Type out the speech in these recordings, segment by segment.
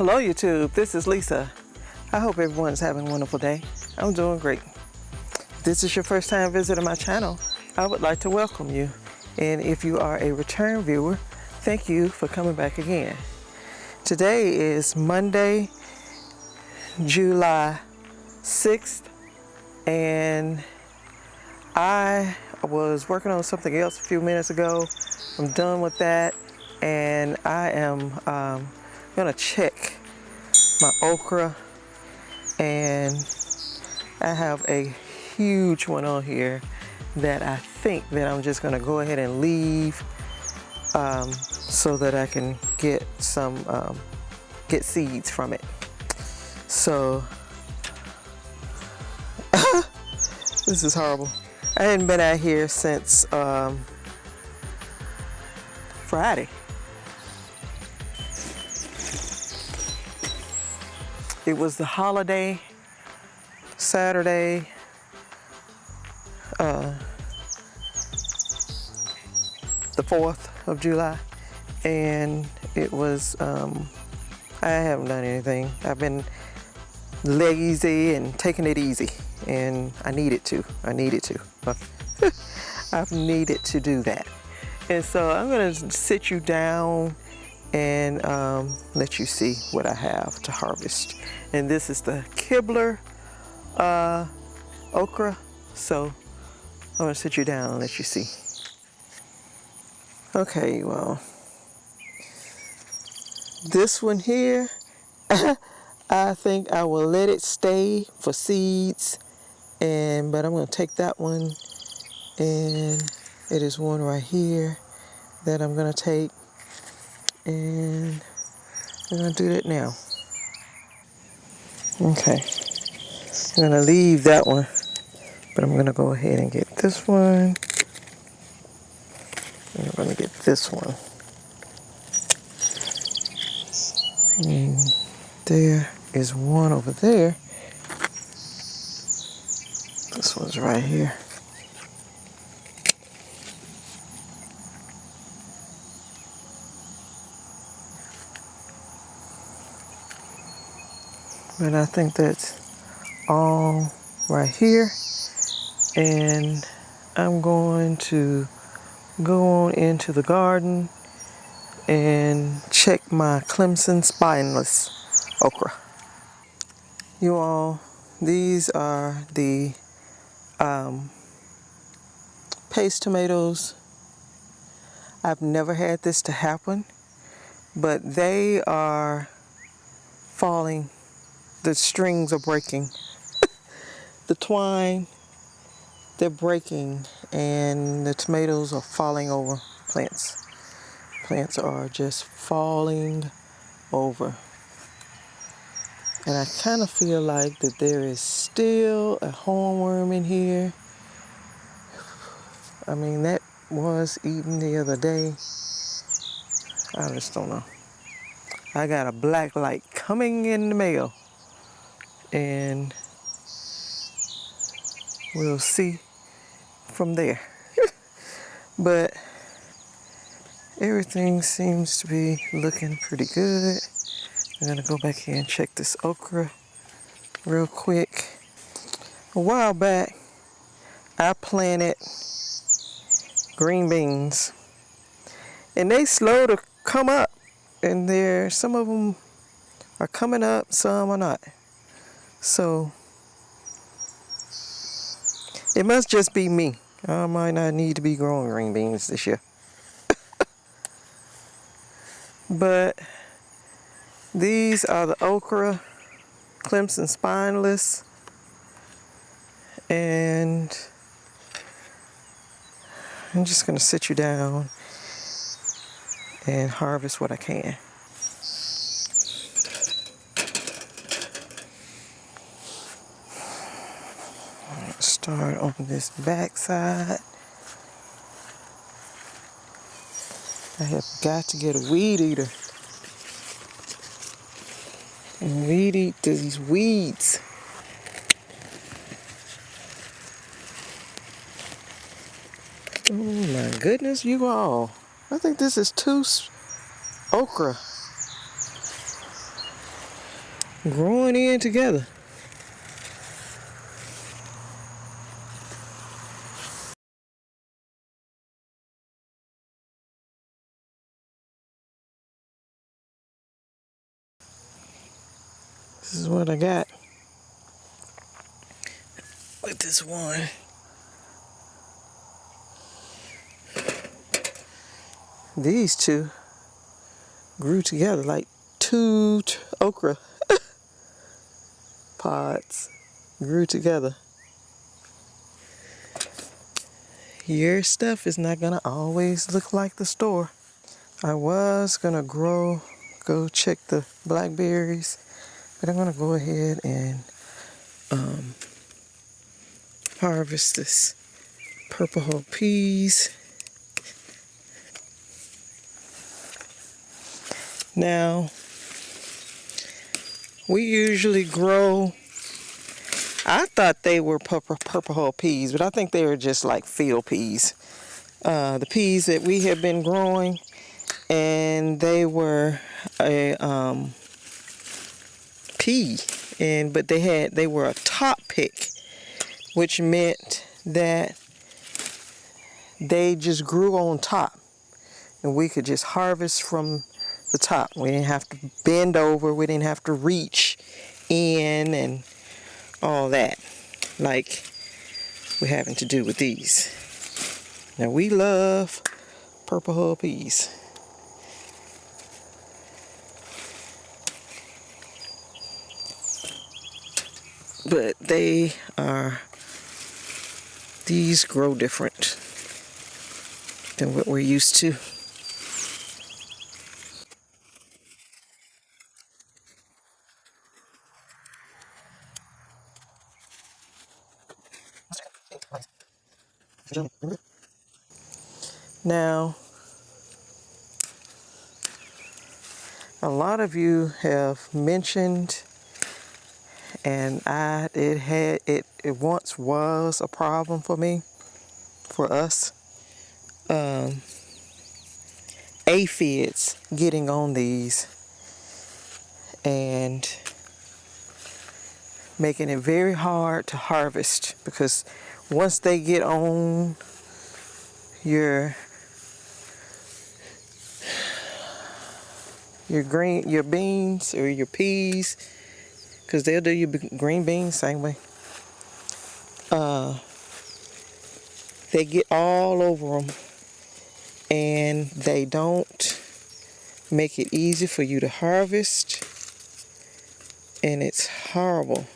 Hello YouTube, this is Lisa. I hope everyone's having a wonderful day. I'm doing great. If this is your first time visiting my channel, I would like to welcome you. And if you are a return viewer, thank you for coming back again. Today is Monday, July 6th, and I was working on something else a few minutes ago. I'm done with that, and I am gonna check my okra, and I have a huge one on here that I think that I'm just gonna go ahead and leave so that I can get some get seeds from it. So this is horrible. I hadn't been out here since Friday. It was the holiday, Saturday, the 4th of July, and it was, I haven't done anything. I've been lazy and taking it easy, and I needed to. I've needed to do that. And so I'm gonna sit you down and let you see what I have to harvest. And this is the Kibler okra. So I'm gonna sit you down and let you see. Okay, well, this one here, I think I will let it stay for seeds, but I'm gonna take that one, and it is one right here that I'm gonna take, and I'm gonna do that now. Okay, I'm gonna leave that one, but I'm gonna go ahead and get this one, and I'm gonna get this one. And there is one over there. This one's right here. But I think that's all right here. And I'm going to go on into the garden and check my Clemson spineless okra. You all, these are the paste tomatoes. I've never had this to happen, but they are falling. The strings are breaking. The twine, they're breaking, and the tomatoes are falling over plants. Plants are just falling over. And I kind of feel like that there is still a hornworm in here. I mean, that was eaten the other day. I just don't know. I got a black light coming in the mail, and we'll see from there. But everything seems to be looking pretty good. I'm gonna go back here and check this okra real quick. A while back, I planted green beans, and they slow to come up, and some of them are coming up, some are not. So it must just be me. I might not need to be growing green beans this year. But these are the okra, Clemson spineless, and I'm just gonna sit you down and harvest what I can. Start on this back side. I have got to get a weed eater and weed eat these weeds. Oh my goodness, you all. I think this is 2 okra. growing in together. This is what I got with this one. These two grew together like two okra pods grew together. Your stuff is not gonna always look like the store. I was gonna go check the blackberries, but I'm gonna go ahead and harvest this purple hull peas. Now, we usually grow, I thought they were purple hull peas, but I think they were just like field peas. The peas that we have been growing, and they were a pea, but they were a top pick, which meant that they just grew on top, and we could just harvest from the top. We didn't have to bend over, we didn't have to reach in and all that like we're having to do with these. Now, we love purple hull peas. But these grow different than what we're used to. Now, a lot of you have mentioned, and it once was a problem for us, aphids getting on these and making it very hard to harvest, because once they get on your beans or your peas, because they'll do your green beans same way. They get all over them, and they don't make it easy for you to harvest, and it's horrible.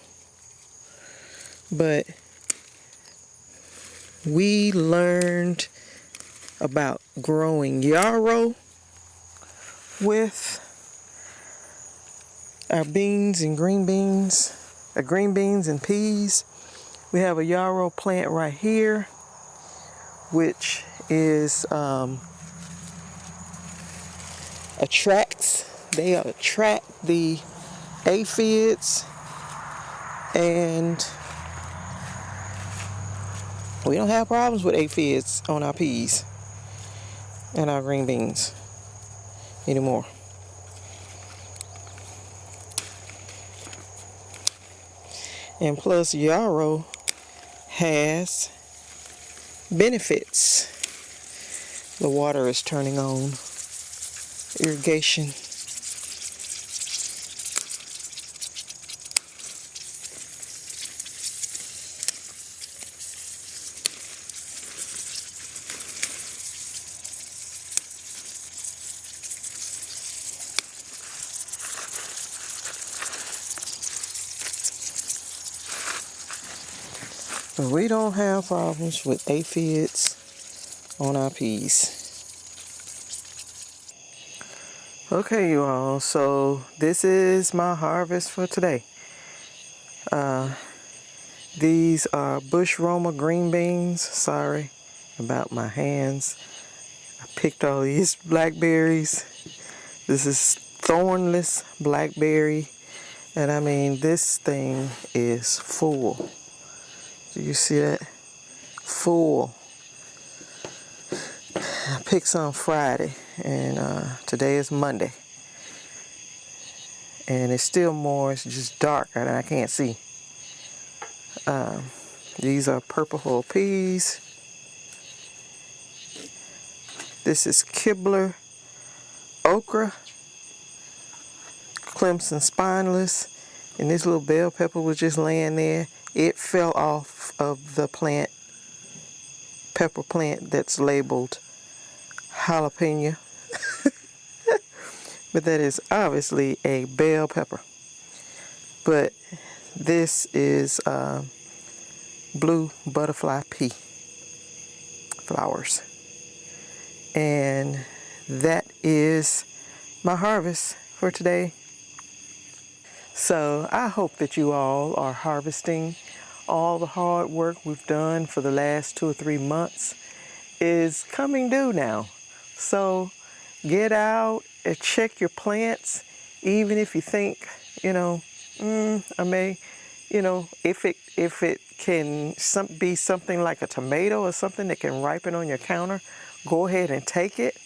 But we learned about growing yarrow with our beans and green beans and peas. We have a yarrow plant right here, which is they attract the aphids, and we don't have problems with aphids on our peas and our green beans anymore. And plus, yarrow has benefits. The water is turning on. Irrigation. We don't have problems with aphids on our peas. Okay, you all, so this is my harvest for today. These are bush Roma green beans. Sorry about my hands. I picked all these blackberries. This is thornless blackberry, and I mean, this thing is full. Do you see that? Full. I picked some Friday, and today is Monday. and it's still more, it's just dark and I can't see. These are purple hull peas. This is Kibler okra, Clemson spineless, and this little bell pepper was just laying there. It fell off of the plant, pepper plant that's labeled jalapeno, but that is obviously a bell pepper. But this is blue butterfly pea flowers, and that is my harvest for today. So I hope that you all are harvesting. All the hard work we've done for the last 2 or 3 months is coming due now. So get out and check your plants, even if you think, I may, if it can be something like a tomato or something that can ripen on your counter, go ahead and take it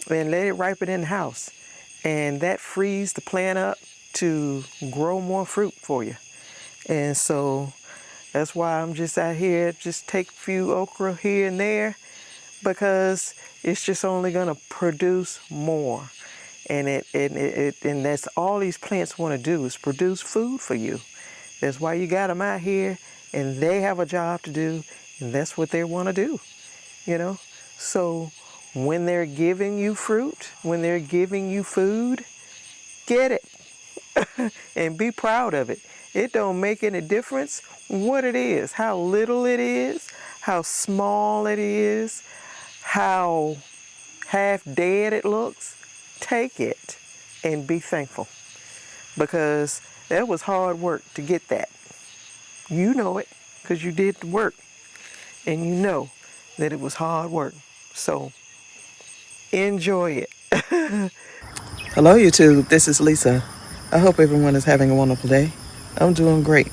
and let it ripen in the house. And that frees the plant up to grow more fruit for you. And so that's why I'm just out here, just take a few okra here and there, because it's just only gonna produce more. And and that's all these plants want to do, is produce food for you. That's why you got them out here, and they have a job to do, and that's what they want to do, So when they're giving you fruit, when they're giving you food, get it and be proud of it. It don't make any difference what it is, how little it is, how small it is, how half dead it looks. Take it and be thankful, because that was hard work to get that. You know it because you did the work, and you know that it was hard work. So enjoy it. Hello YouTube, this is Lisa. I hope everyone is having a wonderful day. I'm doing great.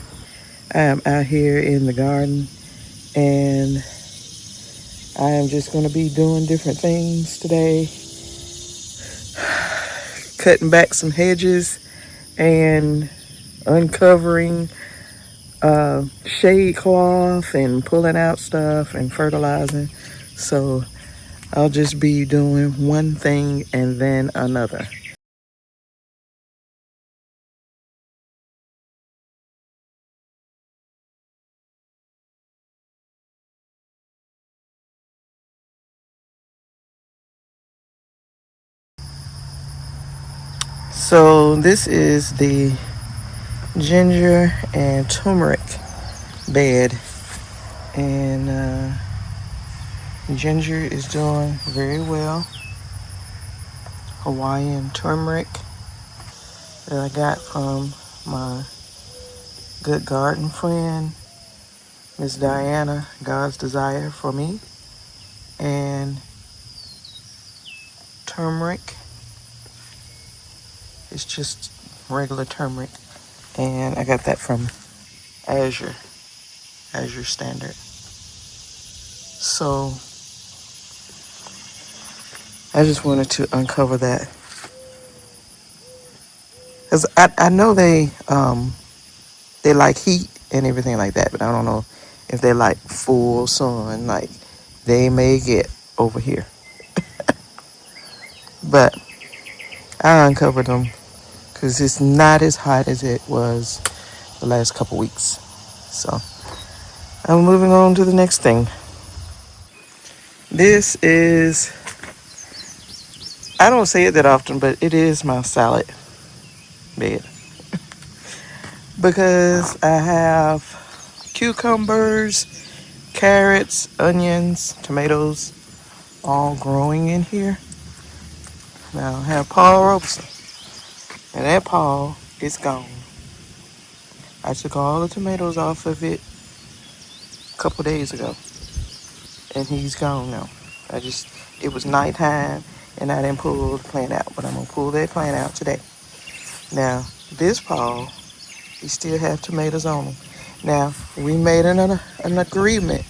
I am out here in the garden, and I am just going to be doing different things today. Cutting back some hedges and uncovering shade cloth and pulling out stuff and fertilizing. So I'll just be doing one thing and then another. So this is the ginger and turmeric bed, and ginger is doing very well. Hawaiian turmeric that I got from my good garden friend, Miss Diana, God's Desire for me. And turmeric is just regular turmeric, and I got that from Azure Standard. So I just wanted to uncover that, because I know they like heat and everything like that, but I don't know if they like full sun like they may get over here. But I uncovered them because it's not as hot as it was the last couple weeks. So I'm moving on to the next thing. This is, I don't say it that often, but it is my salad bed, because I have cucumbers, carrots, onions, tomatoes, all growing in here. Now I have Paul Robeson, and that Paul is gone. I took all the tomatoes off of it a couple days ago, and he's gone now. It was nighttime, and I didn't pull the plant out, but I'm gonna pull that plant out today. Now, this Paul, he still have tomatoes on him. Now, we made an agreement,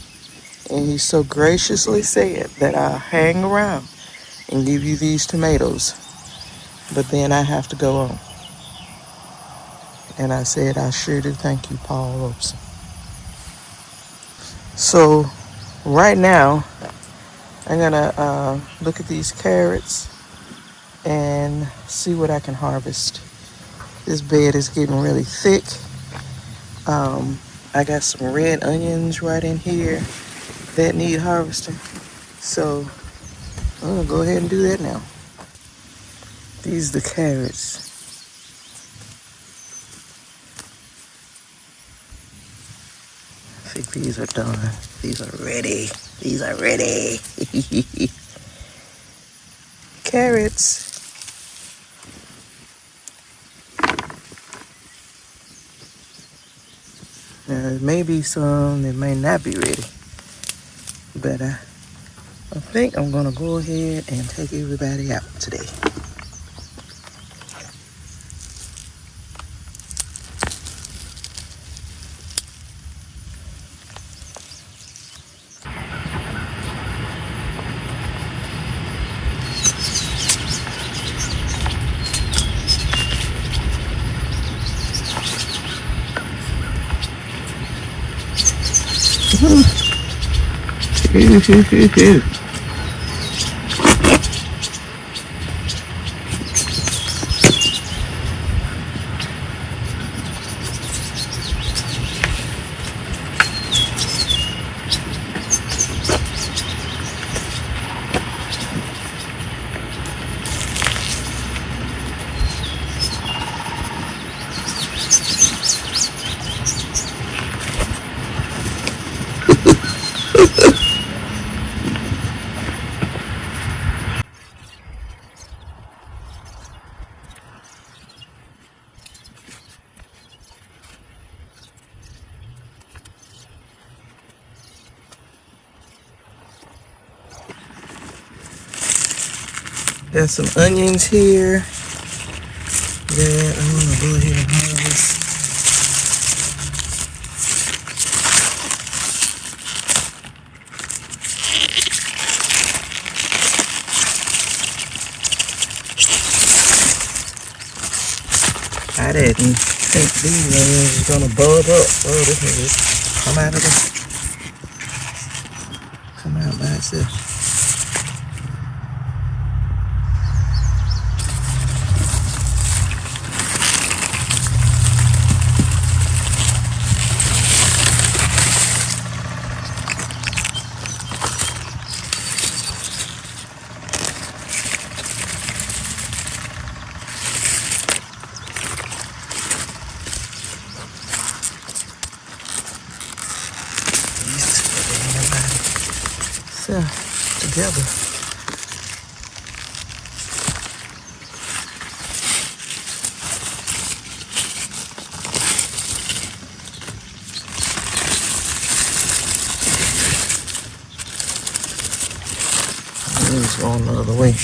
and he so graciously said that I'll hang around and give you these tomatoes, but then I have to go on. And I said, I sure do thank you, Paul Robeson. So right now, I'm gonna look at these carrots and see what I can harvest. This bed is getting really thick. I got some red onions right in here that need harvesting. So I'm gonna go ahead and do that now. These are the carrots. I think these are done. These are ready. These are ready. Carrots. Now, there may be some that may not be ready, but I think I'm gonna go ahead and take everybody out today. Got some onions here that I'm gonna go ahead and harvest. I didn't think these onions was gonna bug up. Oh, this one just come out by itself. Together. It's going the other way.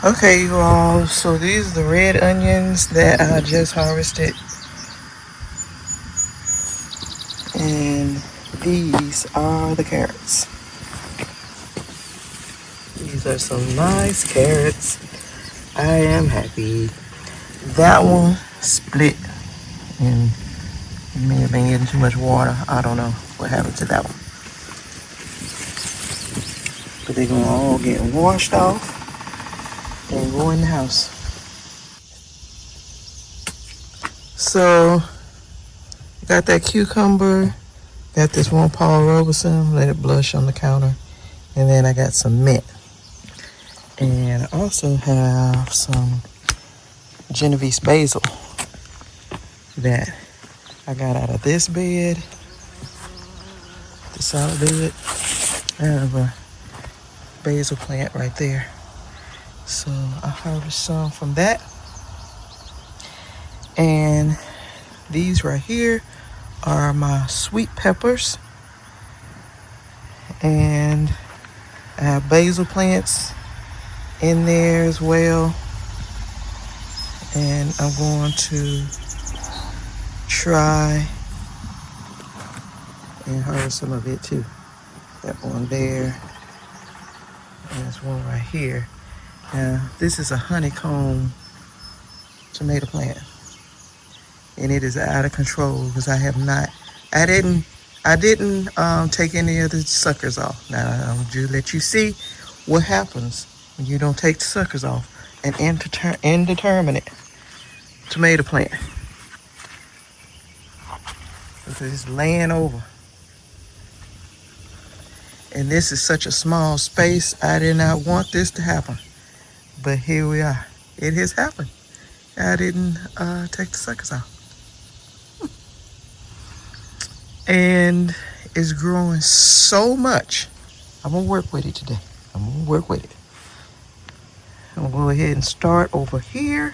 Okay, you all, so these are the red onions that I just harvested. And these are the carrots. These are some nice carrots. I am happy. That one split and may have been getting too much water. I don't know what happened to that one. But they're gonna all get washed off and go in the house. So, got that cucumber, got this one Paul Robeson, let it blush on the counter, and then I got some mint. And I also have some Genovese basil that I got out of this bed, the solid bed. I have a basil plant right there. So I harvest some from that. And these right here are my sweet peppers. And I have basil plants in there as well. And I'm going to try and harvest some of it too. That one there, and there's one right here. Now, this is a honeycomb tomato plant, and it is out of control because I didn't take any of the suckers off. Now, I'm just let you see what happens when you don't take the suckers off an indeterminate tomato plant, because it's laying over. And this is such a small space. I did not want this to happen, but here we are. It has happened. I didn't take the suckers off. And it's growing so much. I'm gonna work with it today. I'm gonna work with it. I'm gonna go ahead and start over here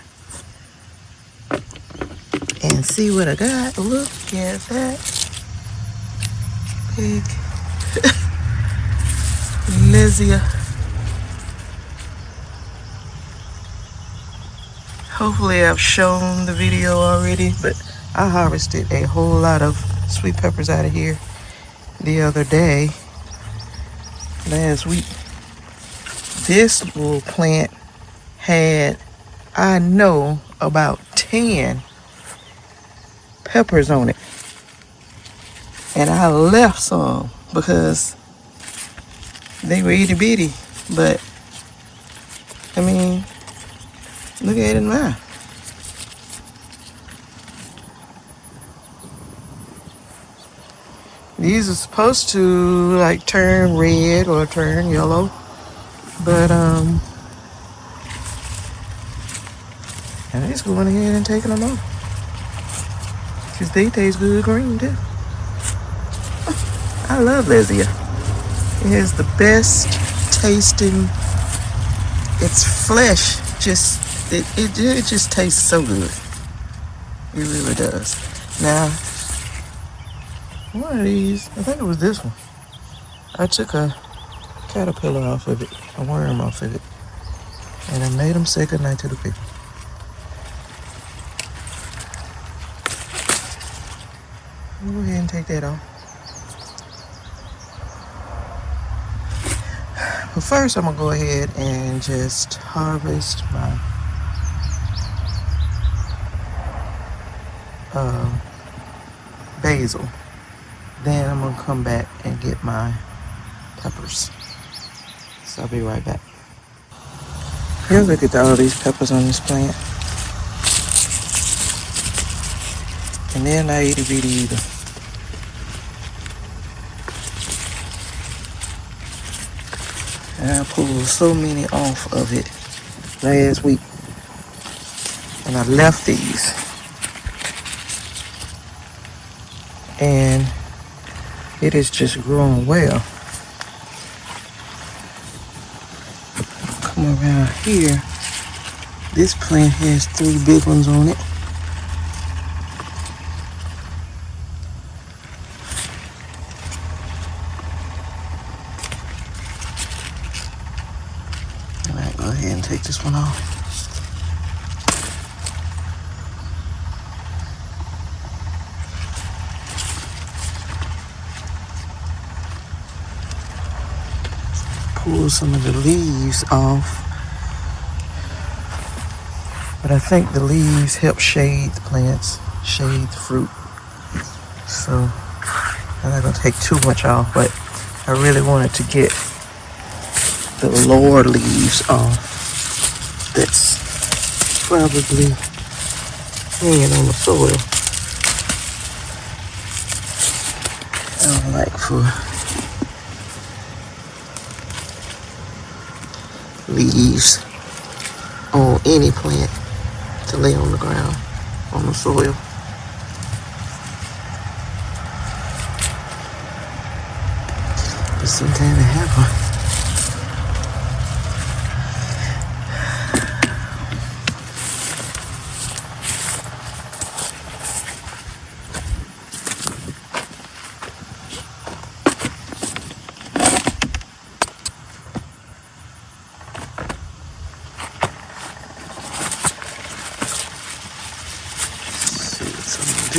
and see what I got. Look at that big Hisea. Hopefully I've shown the video already, but I harvested a whole lot of sweet peppers out of here the other day, last week. This little plant had, I know, about 10 peppers on it. And I left some because they were itty bitty, but I mean, look at it now. These are supposed to like turn red or turn yellow, but I'm just going ahead and taking them off because they taste good green too. I love Hisea. It has the best tasting. Its flesh it just tastes so good. It really does. Now, one of these, I think it was this one, I took a caterpillar off of it, a worm off of it, and I made them say goodnight to the people. I'll go ahead and take that off. But first, I'm gonna go ahead and just harvest my basil. Then I'm gonna come back and get my peppers. So I'll be right back. Here's a look at all these peppers on this plant. And they're not itty bitty either. And I pulled so many off of it last week. And I left these. And it is just growing well. Come around here. This plant has 3 big ones on it. Alright, go ahead and take this one off. Pull some of the leaves off, but I think the leaves help shade the plants, shade the fruit. So I'm not gonna take too much off, but I really wanted to get the lower leaves off. That's probably hanging on the soil. I don't like for leaves on any plant to lay on the ground, on the soil. But sometimes they happen.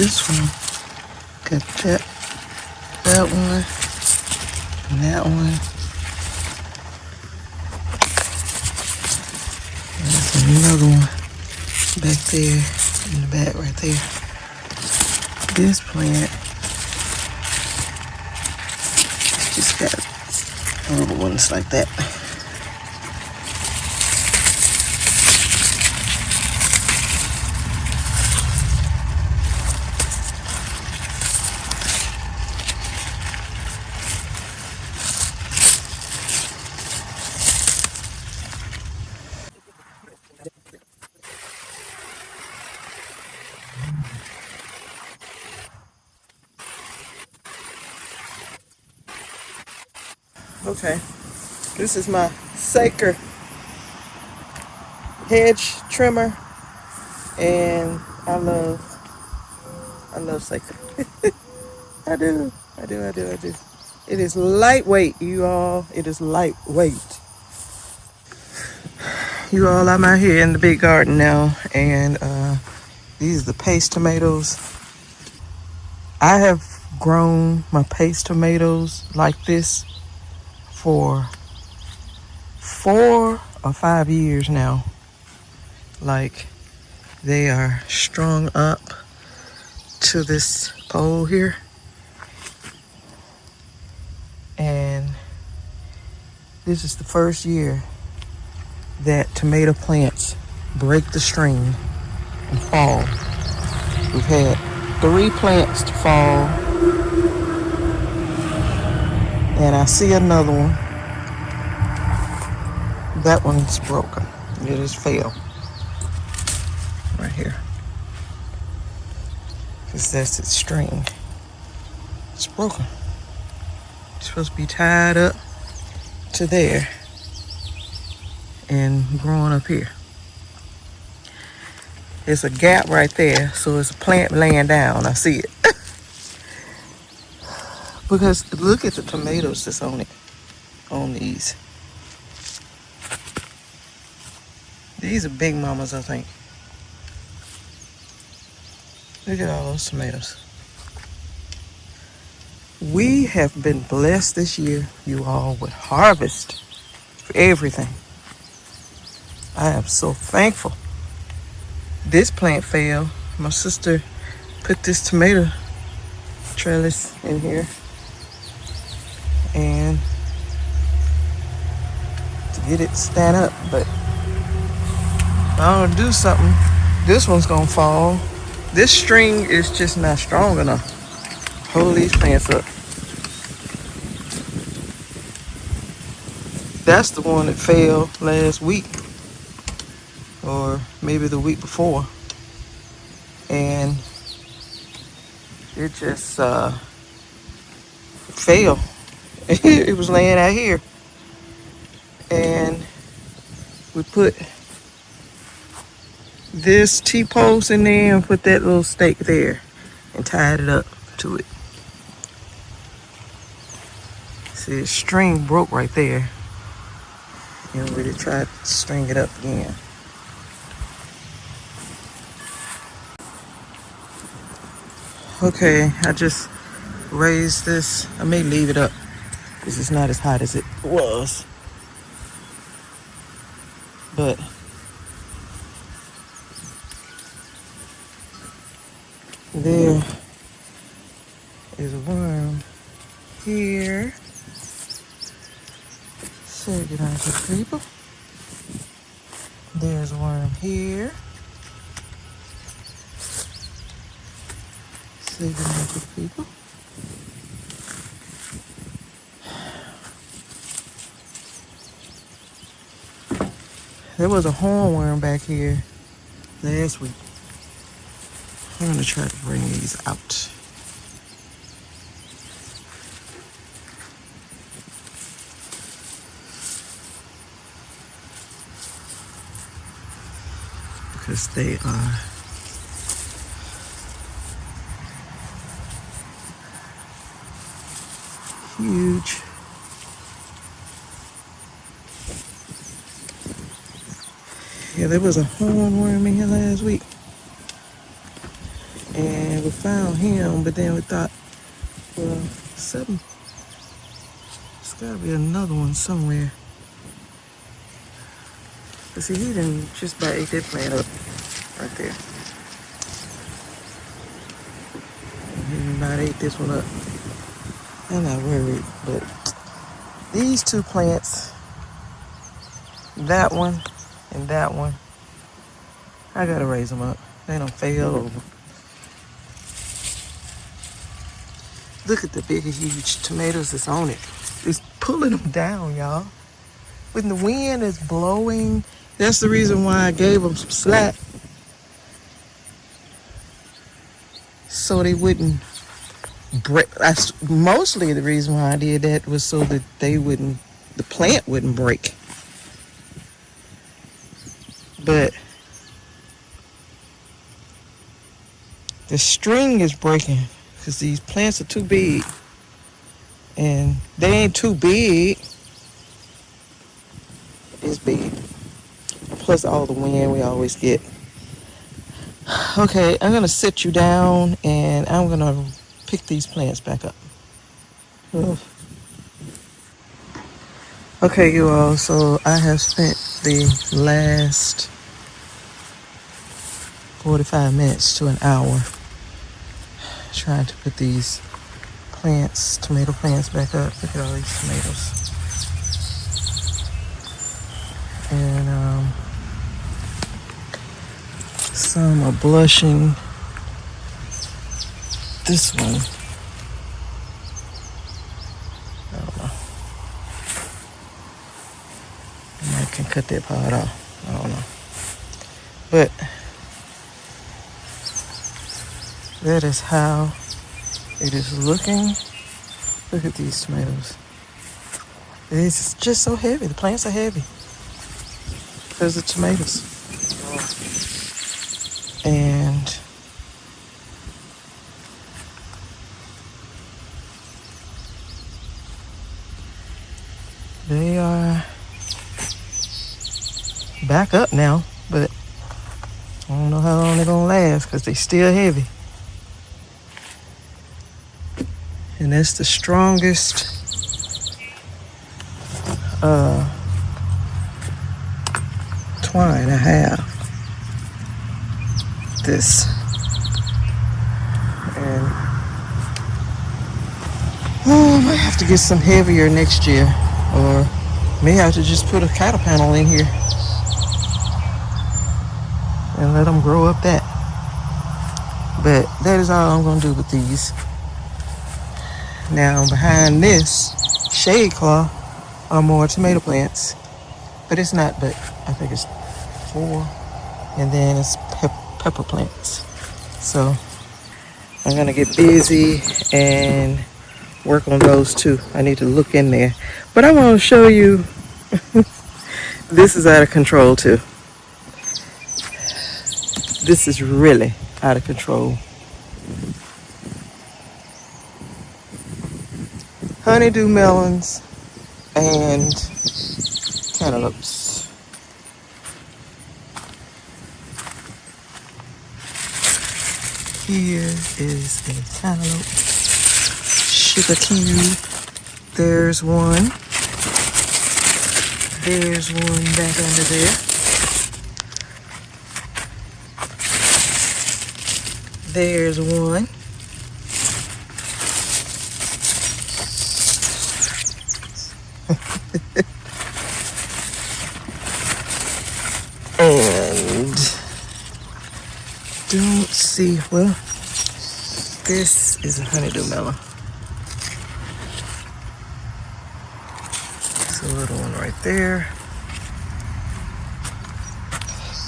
this one. Got that one, and that one. There's another one back there in the back right there. This plant just got little ones like that. Okay, this is my Saker hedge trimmer, and I love Saker. I do. It is lightweight, you all. It is lightweight. You all, I'm out here in the big garden now, and these are the paste tomatoes. I have grown my paste tomatoes like this for 4 or 5 years now. Like, they are strung up to this pole here. And this is the first year that tomato plants break the string and fall. We've had 3 plants to fall, and I see another one. That one's broken. It just fell right here, because that's its string. It's broken. It's supposed to be tied up to there and growing up here. There's a gap right there, so it's a plant laying down. I see it. Because look at the tomatoes that's on it, on these. These are big mamas, I think. Look at all those tomatoes. We have been blessed this year, you all, with harvest for everything. I am so thankful. This plant fell. My sister put this tomato trellis in here, and to get it to stand up, but I don't do something, this one's gonna fall. This string is just not strong enough to hold these plants up. That's the one that fell last week, or maybe the week before, and it just fell. It was laying out here, and we put this T-post in there and put that little stake there and tied it up to it. See, the string broke right there, and we tried to string it up again. Okay, I just raised this. I may leave it up because it's not as hot as it was, but there is a worm here. Say goodnight to the people. There's a worm here. Say goodnight to the people. There was a hornworm back here last week. I'm gonna try to bring these out. Because they are huge. Yeah, there was a hornworm in here last week, and we found him, but then we thought, well, something, there's gotta be another one somewhere. But see, he didn't just about ate that plant up right there. He about ate this one up. I'm not worried, but these two plants, that one and that one, I gotta raise them up. They don't fail over. Look at the big, huge tomatoes that's on it. It's pulling them down, y'all. When the wind is blowing, that's the reason why I gave them some slack. So they wouldn't break. Mostly the reason why I did that was so that the plant wouldn't break. But the string is breaking because these plants are too big. And they ain't too big. It's big. Plus all the wind we always get. Okay, I'm going to sit you down and I'm going to pick these plants back up. Ugh. Okay, you all, so I have spent the last 45 minutes to an hour trying to put these plants, tomato plants back up. Look at all these tomatoes. And some are blushing. This one, I don't know. I can cut that part off. I don't know. But that is how it is looking. Look at these tomatoes. It's just so heavy. The plants are heavy because of tomatoes. And they are back up now, but I don't know how long they're gonna last because they're still heavy. And that's the strongest twine I have. This. And I might have to get some heavier next year, or may have to just put a cattle panel in here and let them grow up that. But that is all I'm gonna do with these. Now behind this shade cloth are more tomato plants, but it's not, but I think it's 4, and then it's pepper plants. So I'm gonna get busy and work on those too. I need to look in there, but I want to show you this is out of control too. This is really out of control. Honeydew melons and cantaloupes. Here is a cantaloupe. Sugar cube. There's one. There's one back under there. There's one. And don't see, well, this is a honeydew melon. It's a little one right there.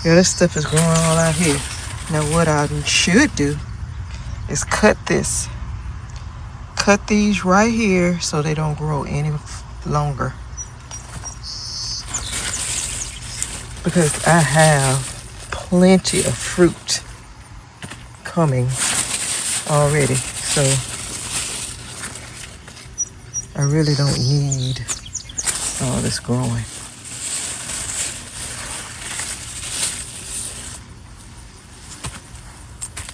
Yeah, this stuff is growing all out here. Now what I should do is cut this. Cut these right here so they don't grow any longer. Because I have plenty of fruit coming already. So I really don't need all this growing.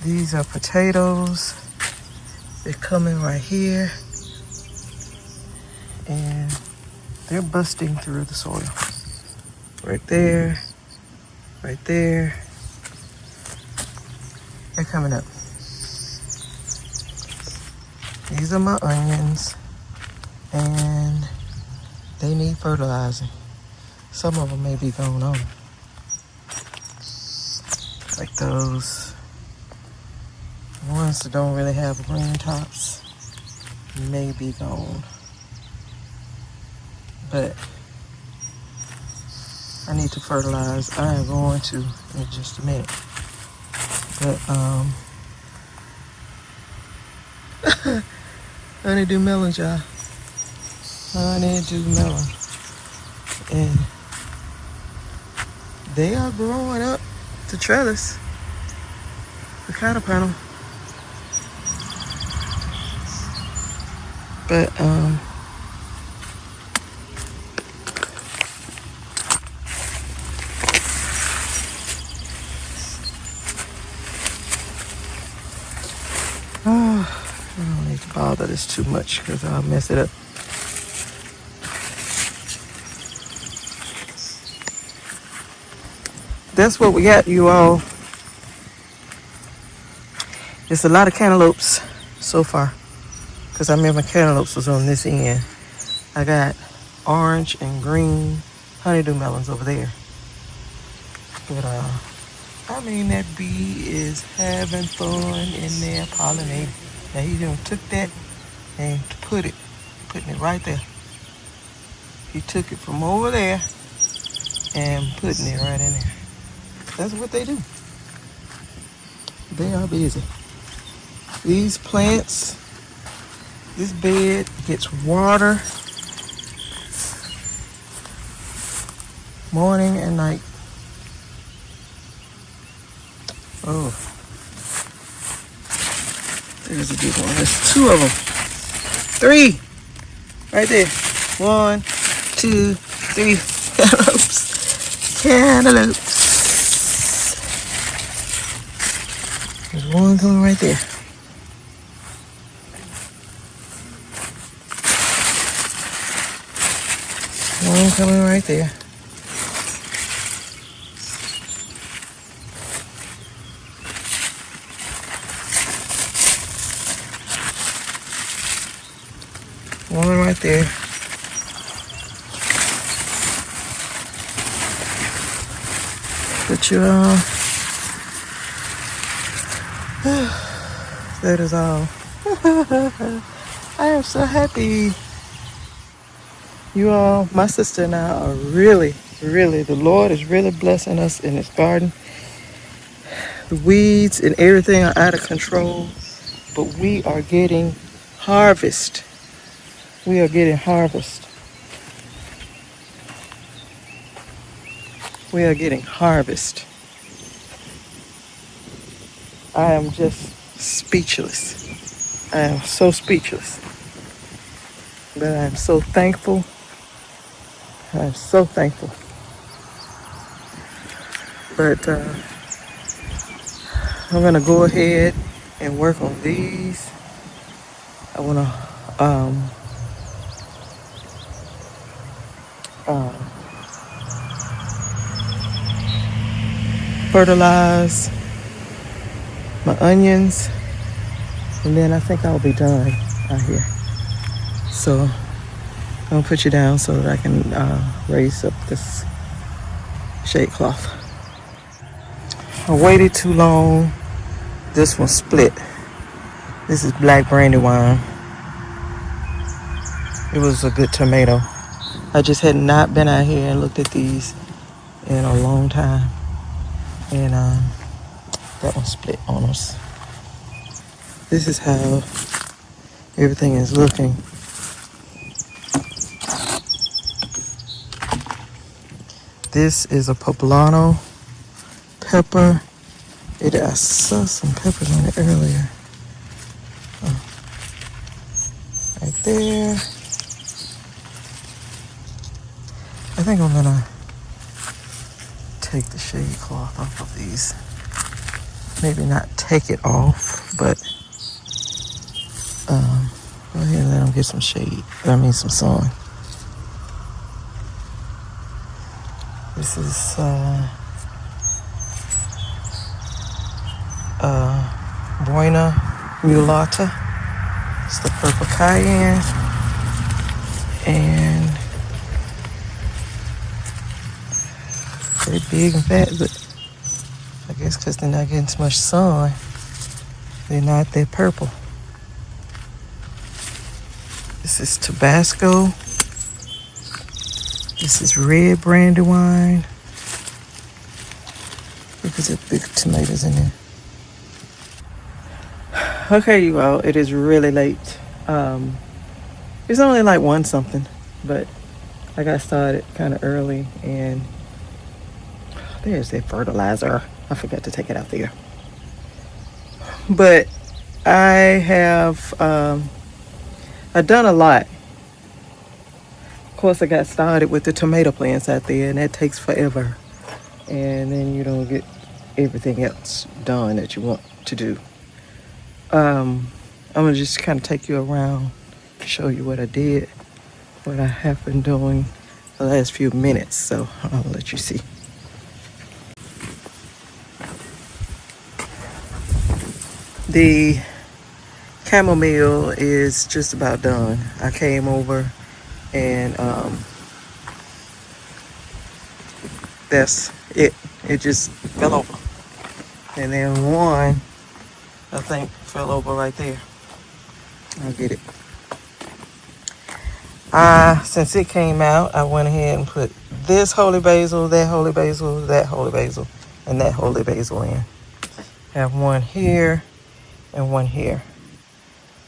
These are potatoes. They're coming right here. And they're busting through the soil. Right there. Right there. They're coming up. These are my onions. And they need fertilizing. Some of them may be going on. Like those ones that don't really have green tops may be gone. But I need to fertilize. I am going to in just a minute. But honeydew melon, y'all. Honeydew melon. And they are growing up the trellis, the counter panel. But I don't need to bother this too much because I'll mess it up. That's what we got, you all. It's a lot of cantaloupes so far because I remember cantaloupes was on this end. I got orange and green honeydew melons over there. But I mean, that bee is having fun in there pollinating. Now he done took that and putting it right there. He took it from over there and putting it right in there. That's what they do. They are busy. These plants, this bed gets water morning and night. Oh, there's a big one. There's two of them. Three. Right there. 1, 2, 3. Cantaloupes. Cantaloupes. There's one coming right there. One coming right there. One right there. But you all, that is all. I am so happy. You all, my sister and I are really, the Lord is really blessing us in His garden. The weeds and everything are out of control, but we are getting harvest. We are getting harvest. We are getting harvest. I am just speechless. I am so speechless. But I am so thankful. I am so thankful. But I'm gonna go ahead and work on these. I wanna fertilize my onions, and then I think I'll be done out here. So I'm gonna put you down so that I can raise up this shade cloth. I waited too long. This one split. This is black brandywine. It was a good tomato. I just had not been out here and looked at these in a long time. And that one split on us. This is how everything is looking. This is a poblano pepper. I saw some peppers on it earlier. Oh. Right there. I think I'm gonna take the shade cloth off of these. maybe not take it off, but go ahead and let them get some shade. I mean some sun. This is Barrina mulata. It's the purple cayenne, and pretty big and fat, but I guess because they're not getting so much sun, they're not that purple. This is Tabasco. This is red brandywine. Look at the big tomatoes in there. Okay, you all, it is really late. It's only like 1 something, but I got started kind of early, and there's that fertilizer. I forgot to take it out there. But I have I've done a lot. Of course, I got started with the tomato plants out there, and that takes forever. And then you don't get everything else done that you want to do. I'm gonna just kind of take you around, show you what I did, what I have been doing the last few minutes. So I'll let you see. The chamomile is just about done. I came over and that's it. It just fell over. And then one, I think, fell over right there. I'll get it. Since it came out, I went ahead and put this holy basil, that holy basil, that holy basil, and that holy basil in. Have one here and one here.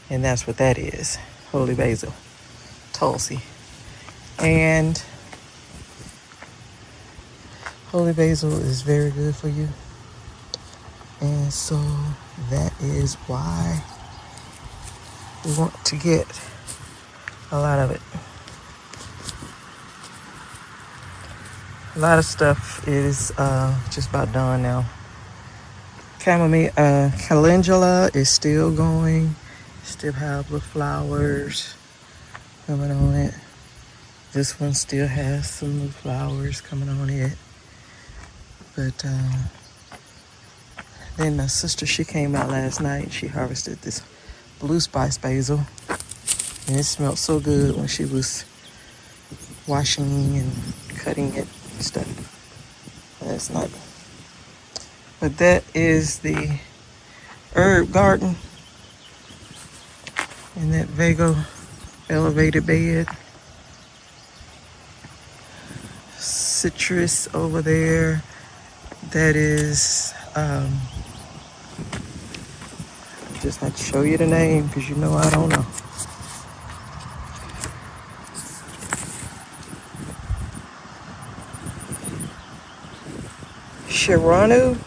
And that's what that is. Holy basil. Tulsi. And holy basil is very good for you. And so that is why we want to get a lot of it. A lot of stuff is just about done now. Chamomile, calendula is still going. Still have the flowers coming on it. This one still has some new flowers coming on it. But then my sister, she came out last night. She harvested this blue spice basil. And it smelled so good when she was washing and cutting it and stuff last night. But that is the herb garden in that Vego elevated bed. Citrus over there. That is, I just have to show you the name because you know I don't know. Sharanu,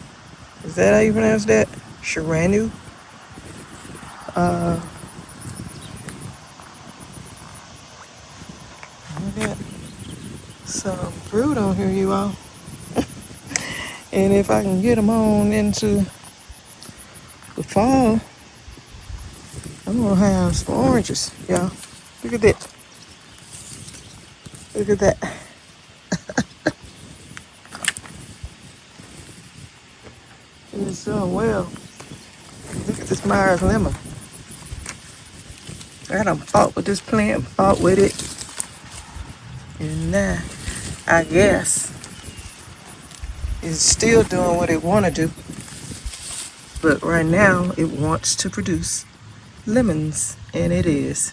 is that how you pronounce that? Sharanu. I got some fruit on here, you all. And if I can get them on into the fall, I'm gonna have some oranges, y'all. Look at that. Look at that. It's doing well. Look at this Myers lemon. I done fought with this plant, fought with it. And now, I guess, it's still doing what it want to do. But right now, it wants to produce lemons, and it is.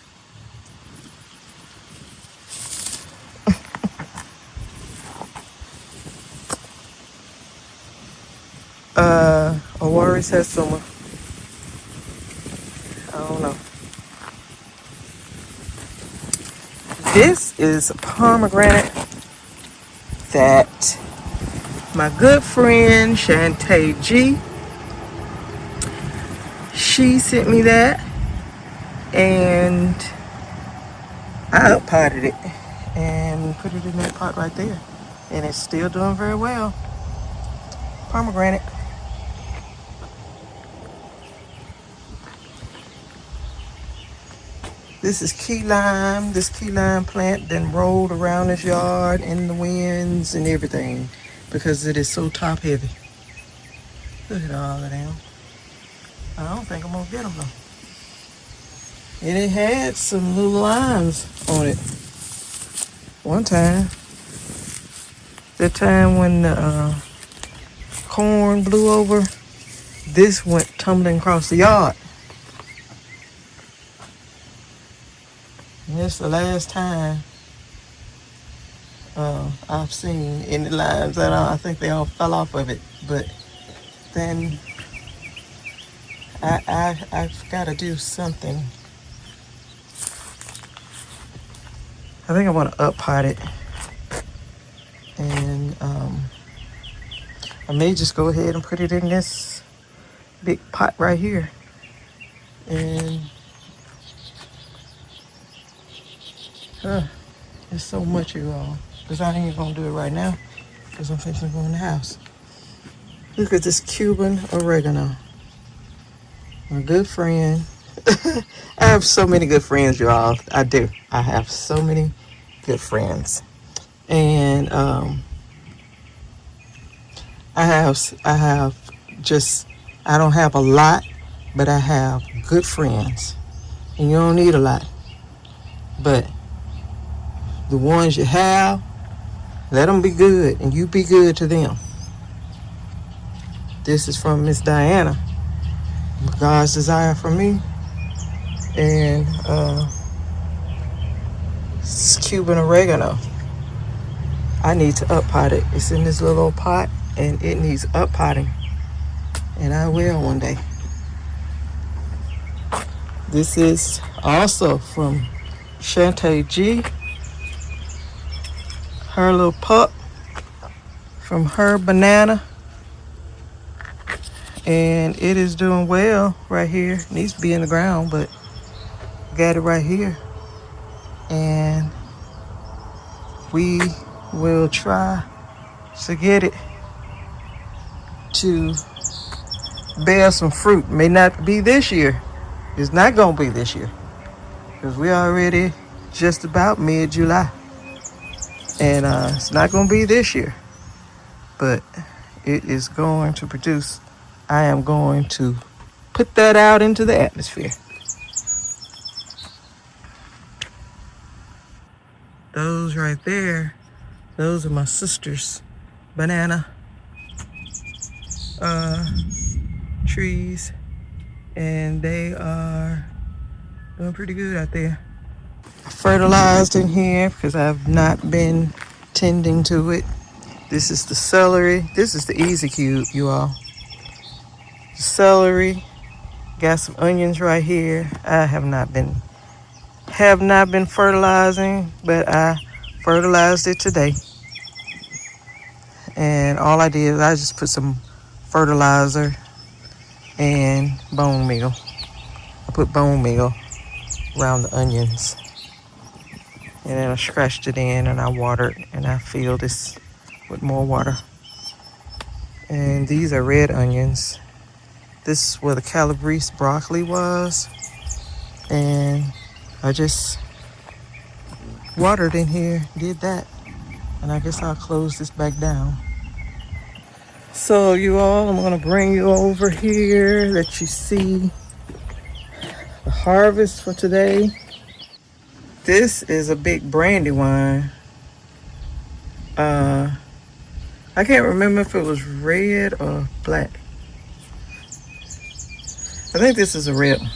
Awari says summer. I don't know. This is a pomegranate that my good friend Shantae G, she sent me that, and I up-potted it and put it in that pot right there, and it's still doing very well. Pomegranate. This is key lime. This key lime plant then rolled around this yard in the winds and everything because it is so top heavy. Look at all of them. I don't think I'm gonna get them though. And it had some little limes on it one time. The time when the corn blew over, this went tumbling across the yard. And it's the last time I've seen any limes at all. I think they all fell off of it. But then I've got to do something. I think I want to up-pot it. And I may just go ahead and put it in this big pot right here. And there's so much, you all. Because I ain't going to do it right now. Because I'm fixing to go in the house. Look at this Cuban oregano. My good friend. I have so many good friends, you all. I do. I have so many good friends. And I don't have a lot, but I have good friends. And you don't need a lot. But the ones you have, let them be good, and you be good to them. This is from Miss Diana. God's desire for me. And it's Cuban oregano. I need to up-pot it. It's in this little pot, and it needs up-potting. And I will one day. This is also from Shantae G. Her little pup from her banana. And it is doing well right here. It needs to be in the ground, but got it right here. And we will try to get it to bear some fruit. May not be this year. It's not gonna be this year because we already just about mid-July, and it's not gonna be this year, but it is going to produce. I am going to put that out into the atmosphere. Those right there, those are my sister's banana trees, and they are doing pretty good out there. I fertilized in here because I've not been tending to it. This is the celery. This is the easy cube, you all. The celery. Got some onions right here. I have not been fertilizing, but I fertilized it today. And all I did is I just put some fertilizer and bone meal. I put bone meal around the onions. And then I scratched it in and I watered and I filled this with more water. And these are red onions. This is where the calabrese broccoli was. And I just watered in here, did that. And I guess I'll close this back down. So you all, I'm gonna bring you over here, let you see the harvest for today. This is a big brandywine. I can't remember if it was red or black. I think this is a red one.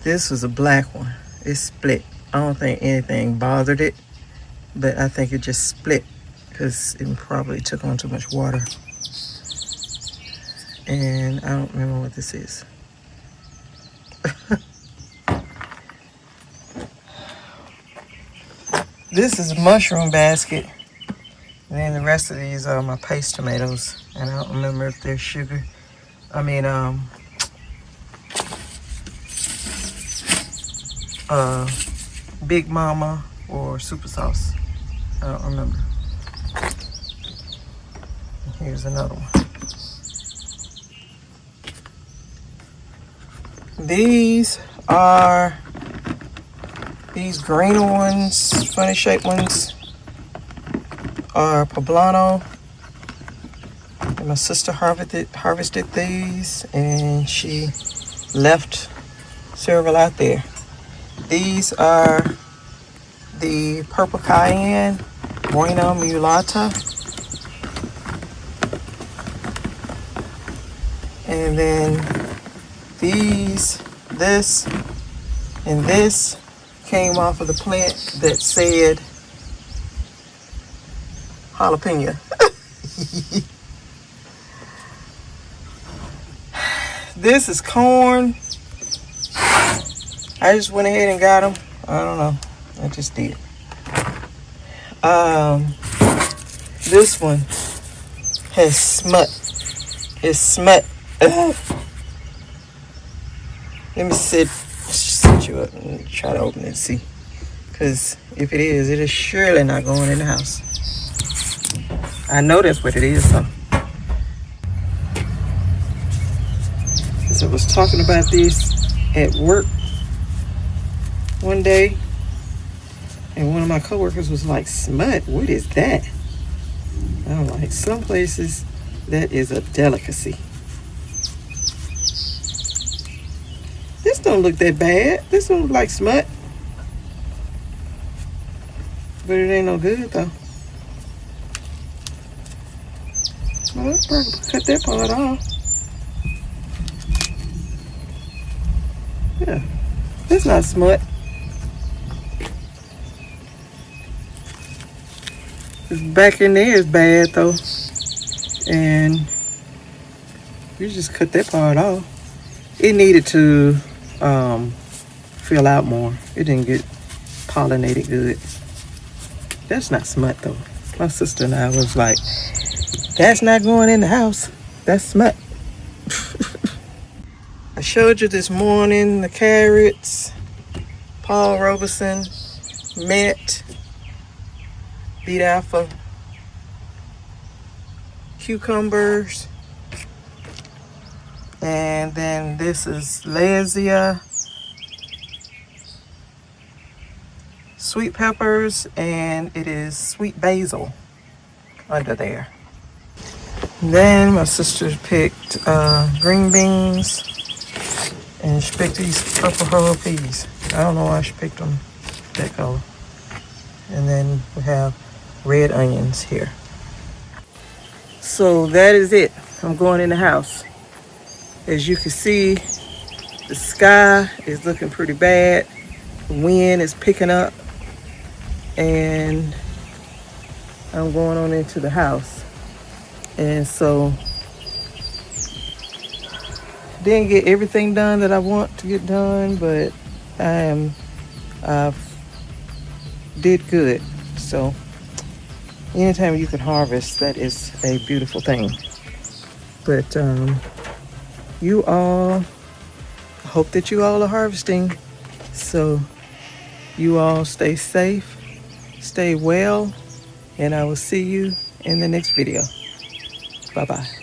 This was a black one. It split. I don't think anything bothered it, but I think it just split because it probably took on too much water. And I don't remember what this is. This is a mushroom basket. And then the rest of these are my paste tomatoes. And I don't remember if they're sugar. Big Mama or super sauce. I don't remember. Here's another one. These are these green ones, funny shaped ones, are poblano. And my sister harvested these, and she left several out there. These are the purple cayenne, Barrina mulata. And then this, and this came off of the plant that said jalapeno. This is corn. I just went ahead and got them. I don't know. I just did. This one has smut. It's smut. Ugh. Let me sit you up and try to open it and see. Because if it is surely not going in the house. I know that's what it is, though. So I was talking about this at work one day, and one of my coworkers was like, smut, what is that? I'm like, some places that is a delicacy. This don't look that bad. This don't look like smut. But it ain't no good though. Well, I'll probably cut that part off. Yeah, it's not smut. This back in there is bad though. And you just cut that part off. It needed to fill out more. It didn't get pollinated good. That's not smut though. My sister and I was like, that's not going in the house. That's smut. I showed you this morning the carrots, Paul Robeson, mint, beet alpha, cucumbers, and then this is Hisea, sweet peppers, and it is sweet basil under there. And then my sister picked green beans, and she picked these purple whole peas. I don't know why she picked them that color. And then we have red onions here. So that is it. I'm going in the house. As you can see, the sky is looking pretty bad. The wind is picking up. And I'm going on into the house. And so, didn't get everything done that I want to get done, but I've did good. So, anytime you can harvest, that is a beautiful thing. But you all, I hope that you all are harvesting. So, you all stay safe, stay well, and I will see you in the next video. Bye-bye.